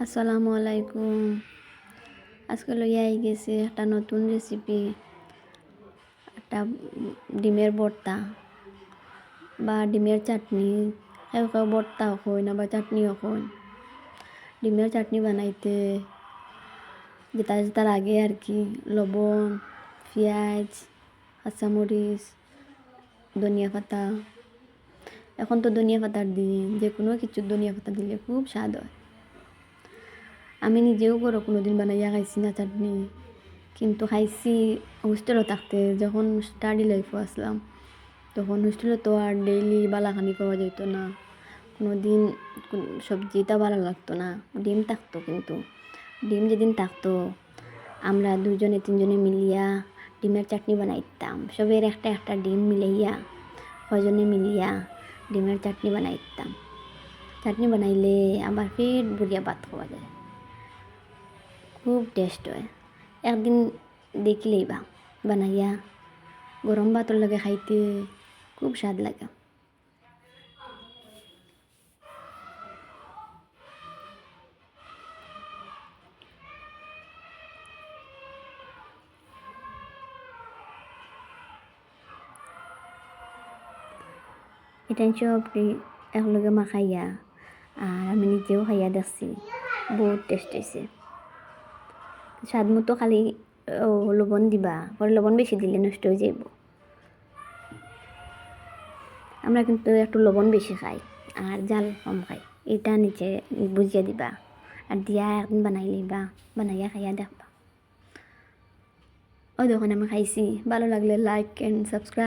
আসসালামু আলাইকুম। আজকে লইয়া গেছে একটা নতুন রেসিপি, একটা ডিমের ভর্তা বা ডিমের চাটনি। কেউ কেউ ভর্তাও হয় না বা চাটনিও হয়। ডিমের চাটনি বানাইতে যেটা যেটা লাগে আর কি, লবণ, পেঁয়াজ, কাঁচামরিচ, ধনিয়া পাতা। এখন তো ধনিয়া পাতার দিন, যে কোনো কিছু ধনিয়া পাতা দিলে খুব স্বাদ হয়। আমি নিজেও করো কোনোদিন বানাইয়া খাইছি না চাটনি, কিন্তু খাইছি হোস্টেলও থাকতে। যখন স্টাডি লাইফও আসলাম, তখন হোস্টেলে তো আর ডেইলি বালাখানি পাওয়া যেত না, কোনো দিন সবজিটা ভালো লাগতো না। ডিম থাকতো, কিন্তু ডিম যেদিন থাকতো আমরা দুজনে তিনজনে মিলিয়া ডিমের চাটনি বানাইতাম। সবের একটা একটা ডিম মিলাইয়া, কজনে মিলিয়া ডিমের চাটনি বানাইতাম। চাটনি বানাইলে আবার পেট ভরিয়া ভাত খাওয়া যায়, খুব টেস্ট হয়। একদিন দেখলেই বা বানাইয়া গরম ভাতের লগে খাইতে খুব স্বাদ লাগে। এটা সব একলগে মাখাইয়া, আর আমি নিজেও খাইয়া দেখছি, বহুত টেস্ট হয়েছে। স্বাদ মতো খালি লবণ দিবা, পরে লবণ বেশি দিলে নষ্ট হয়ে যাইব। আমরা কিন্তু একটু লবণ বেশি খাই আর জাল কম খাই, এটা নিচে বুঝিয়ে দিবা আর দিয়া একদিন বানাই লইবা, বানাইয়া খাইয়া দেখবা। ওই দেখুন আমি খাইছি। ভালো লাগলে লাইক এন্ড সাবস্ক্রাইব।